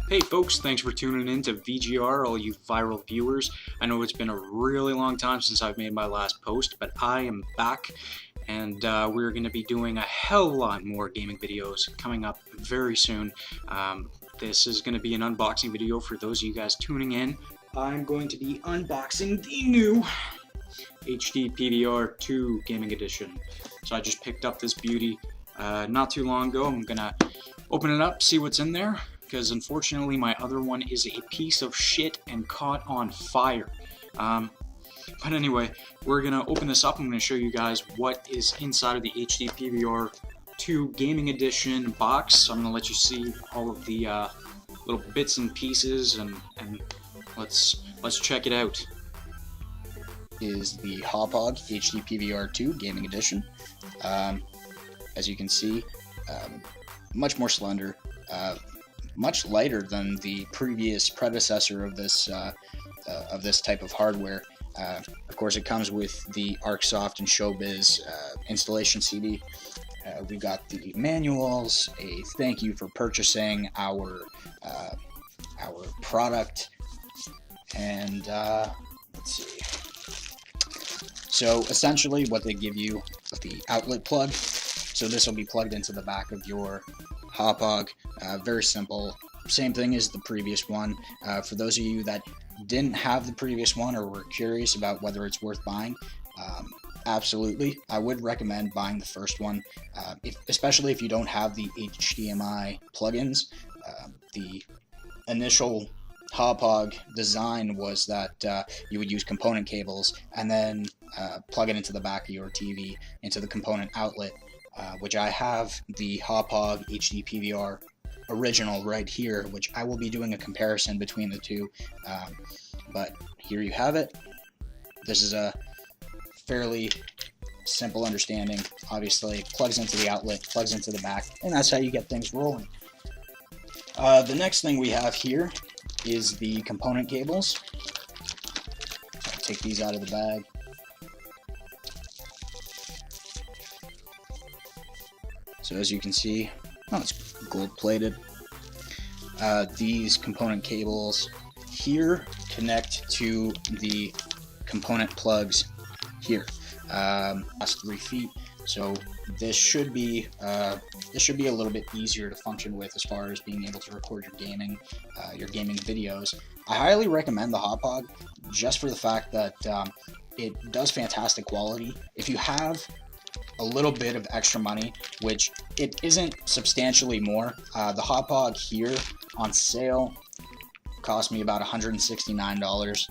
Hey folks, thanks for tuning in to VGR, all you viral viewers. I know it's been a really long time since I've made my last post, but I am back, and we're going to be doing a hell of a lot more gaming videos coming up very soon. This is going to be an unboxing video for those of you guys tuning in. I'm going to be unboxing the new HD PVR 2 Gaming Edition. So I just picked up this beauty not too long ago. I'm going to open it up, see what's in there, because unfortunately my other one is a piece of shit and caught on fire. But anyway, we're gonna open this up. I'm gonna show you guys what is inside of the HD PVR 2 Gaming Edition box. I'm gonna let you see all of the little bits and pieces, and let's check it out. Is the Hauppauge HD PVR 2 Gaming Edition. As you can see, much more slender, much lighter than the previous predecessor of this type of hardware. Of course, it comes with the ArcSoft and Showbiz installation CD. We've got the manuals, a thank you for purchasing our product, and let's see. So essentially, what they give you with the outlet plug. So this will be plugged into the back of your Hauppauge. Very simple. Same thing as the previous one. For those of you that didn't have the previous one or were curious about whether it's worth buying, absolutely. I would recommend buying the first one, especially if you don't have the HDMI plugins. The initial Hauppauge design was that you would use component cables and then plug it into the back of your TV into the component outlet. Which I have the Hauppauge HD PVR original right here, which I will be doing a comparison between the two. But here you have it. This is a fairly simple understanding. Obviously, it plugs into the outlet, plugs into the back, and that's how you get things rolling. The next thing we have here is the component cables. I'll take these out of the bag. So as you can see, it's gold plated. These component cables here connect to the component plugs here. Last 3 feet. So this should be a little bit easier to function with as far as being able to record your gaming videos. I highly recommend the Hauppauge just for the fact that it does fantastic quality. If you have a little bit of extra money, which it isn't substantially more, the Hauppauge here on sale cost me about $169.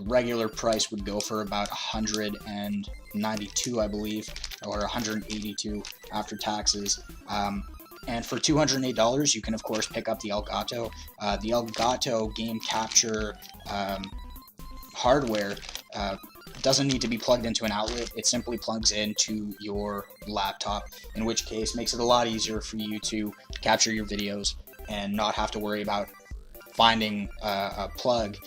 Regular price would go for about $192, I believe, or $182 after taxes. And for $208, you can of course pick up the Elgato. The Elgato game capture hardware doesn't need to be plugged into an outlet. It simply plugs into your laptop, in which case makes it a lot easier for you to capture your videos and not have to worry about finding a plug,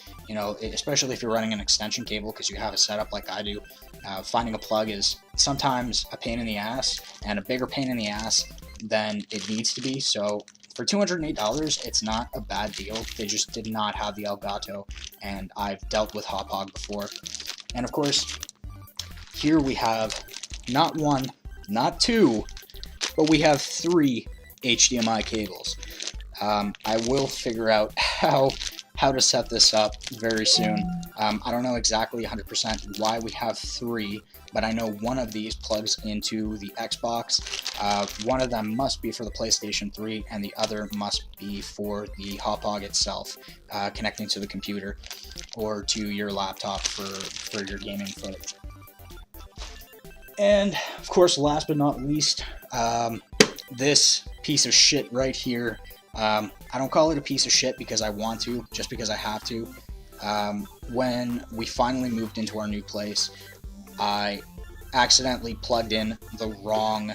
especially if you're running an extension cable because you have a setup like I do. Finding a plug is sometimes a pain in the ass, and a bigger pain in the ass than it needs to be. So for $208, it's not a bad deal. They just did not have the Elgato, and I've dealt with Hauppauge before. And of course, here we have not one, not two, but we have 3 HDMI cables. I will figure out how to set this up very soon. I don't know exactly 100% why we have 3, but I know one of these plugs into the Xbox. One of them must be for the PlayStation 3, and the other must be for the Hauppauge itself, connecting to the computer or to your laptop for your gaming footage. And of course, last but not least, this piece of shit right here. I don't call it a piece of shit because I want to, just because I have to. When we finally moved into our new place, I accidentally plugged in the wrong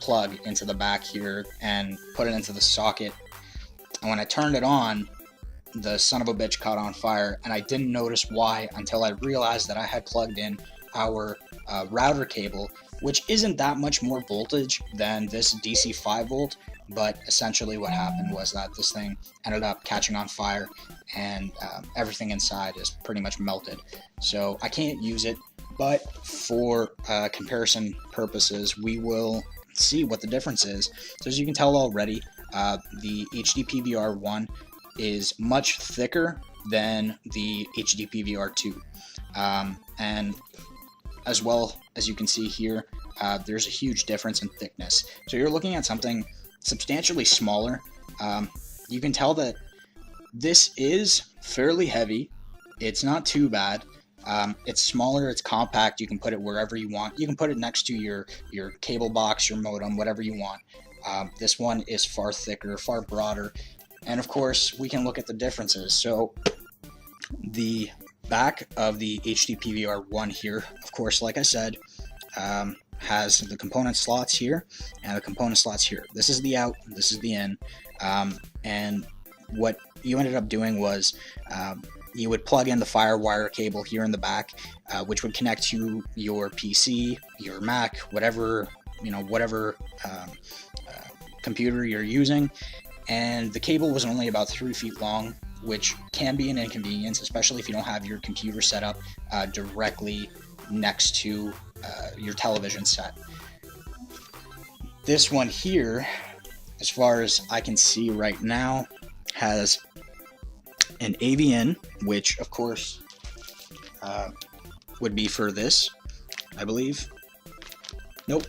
plug into the back here and put it into the socket. And when I turned it on, the son of a bitch caught on fire, and I didn't notice why until I realized that I had plugged in our router cable, which isn't that much more voltage than this DC 5 volt, but essentially what happened was that this thing ended up catching on fire, and everything inside is pretty much melted. So I can't use it, but for comparison purposes, we will see what the difference is. So as you can tell already, the HD PVR 1 is much thicker than the HD PVR 2, and as well as you can see here, there's a huge difference in thickness. So you're looking at something substantially smaller. You can tell that this is fairly heavy. It's not too bad. It's smaller, it's compact, you can put it wherever you want. You can put it next to your cable box, your modem, whatever you want. This one is far thicker, far broader, and of course we can look at the differences. So the back of the HD PVR 1 here, of course, like I said, has the component slots here and the component slots here. This is the out, this is the in, and what you ended up doing was you would plug in the FireWire cable here in the back, which would connect to your PC, your Mac, whatever computer you're using, and the cable was only about 3 feet long, which can be an inconvenience, especially if you don't have your computer set up directly next to your television set. This one here, as far as I can see right now, has an AV in, which of course would be for this, I believe. Nope.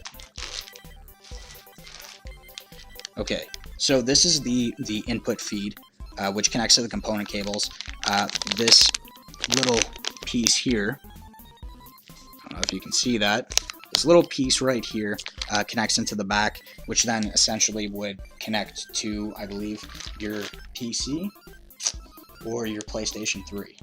Okay, so this is the input feed, which connects to the component cables. This little piece here, I don't know if you can see that, this little piece right here connects into the back, which then essentially would connect to, I believe, your PC or your PlayStation 3.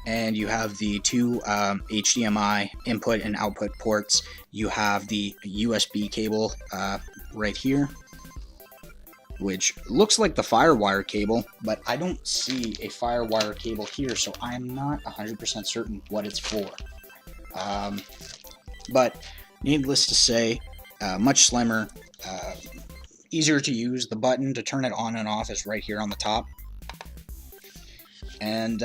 And you have the two HDMI input and output ports. You have the USB cable right here, which looks like the FireWire cable, but I don't see a FireWire cable here, so I am not 100% certain what it's for. But needless to say, much slimmer, easier to use. The button to turn it on and off is right here on the top. And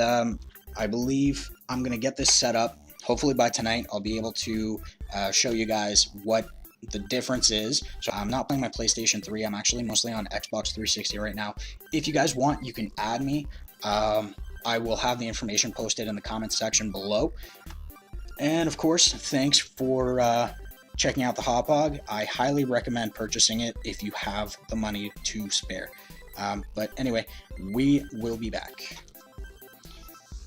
I believe I'm going to get this set up. Hopefully by tonight I'll be able to show you guys what the difference is. So I'm not playing my PlayStation 3. I'm actually mostly on Xbox 360 right now. If you guys want, you can add me. I will have the information posted in the comments section below. And of course, thanks for checking out the Hopog. I highly recommend purchasing it if you have the money to spare. But anyway, we will be back.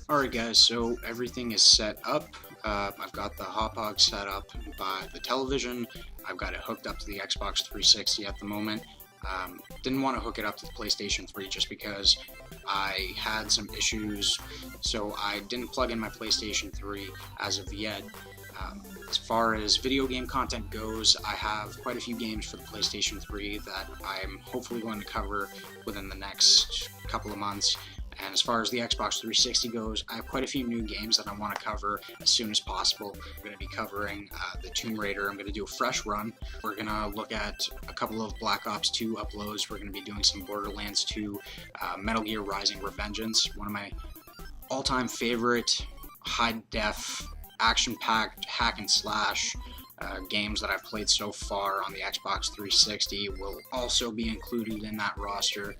Alright guys, so everything is set up. I've got the Hopog set up by the television. I've got it hooked up to the Xbox 360 at the moment. Didn't want to hook it up to the PlayStation 3 just because I had some issues, so I didn't plug in my PlayStation 3 as of yet. As far as video game content goes, I have quite a few games for the PlayStation 3 that I'm hopefully going to cover within the next couple of months. And as far as the Xbox 360 goes, I have quite a few new games that I want to cover as soon as possible. I'm going to be covering the Tomb Raider. I'm going to do a fresh run. We're going to look at a couple of Black Ops 2 uploads. We're going to be doing some Borderlands 2, Metal Gear Rising Revengeance, one of my all-time favorite high-def, action-packed hack and slash games that I've played so far on the Xbox 360 will also be included in that roster.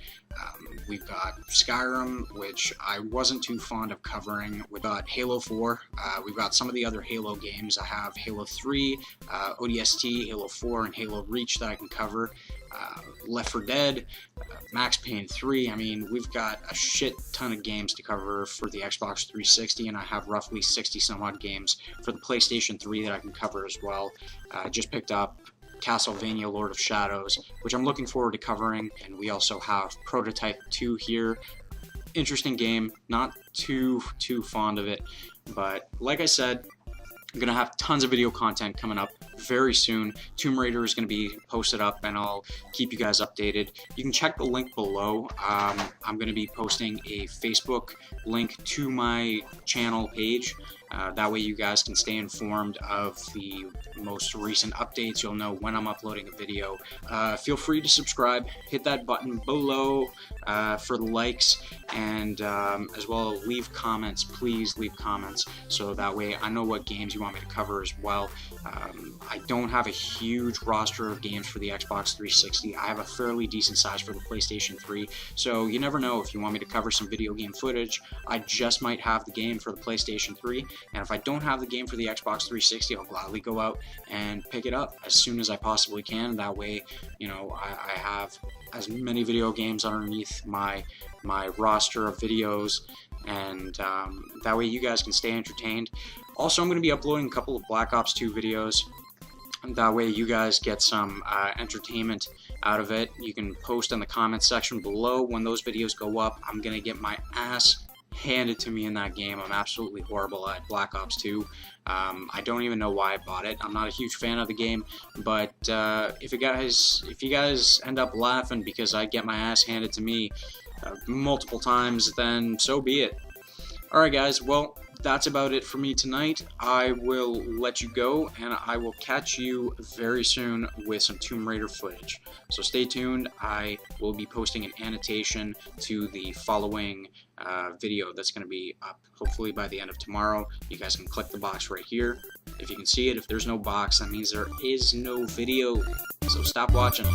We've got Skyrim, which I wasn't too fond of covering. We've got Halo 4. We've got some of the other Halo games. I have Halo 3, ODST, Halo 4, and Halo Reach that I can cover. Left 4 Dead, Max Payne 3. I mean, we've got a shit ton of games to cover for the Xbox 360, and I have roughly 60 some odd games for the PlayStation 3 that I can cover as well. I just picked up Castlevania Lord of Shadows, which I'm looking forward to covering, and we also have Prototype 2 here. Interesting game, not too fond of it, but like I said, I'm going to have tons of video content coming up very soon. Tomb Raider is going to be posted up, and I'll keep you guys updated. You can check the link below. I'm going to be posting a Facebook link to my channel page, That way you guys can stay informed of the most recent updates. You'll know when I'm uploading a video. Feel free to subscribe, hit that button below for the likes, and as well leave comments. Please leave comments so that way I know what games you want me to cover as well. I don't have a huge roster of games for the Xbox 360. I have a fairly decent size for the PlayStation 3, so you never know if you want me to cover some video game footage. I just might have the game for the PlayStation 3, and if I don't have the game for the Xbox 360, I'll gladly go out and pick it up as soon as I possibly can. That way, you know, I have as many video games underneath my roster of videos, and that way you guys can stay entertained. Also, I'm going to be uploading a couple of Black Ops 2 videos. And that way you guys get some entertainment out of it. You can post in the comment section below when those videos go up. I'm going to get my ass handed to me in that game. I'm absolutely horrible at Black Ops 2. I don't even know why I bought it. I'm not a huge fan of the game, but if you guys end up laughing because I get my ass handed to me multiple times, then so be it. Alright guys, well, that's about it for me tonight. I will let you go, and I will catch you very soon with some Tomb Raider footage. So stay tuned. I will be posting an annotation to the following video that's going to be up hopefully by the end of tomorrow. You guys can click the box right here. If you can see it, if there's no box, that means there is no video. So stop watching.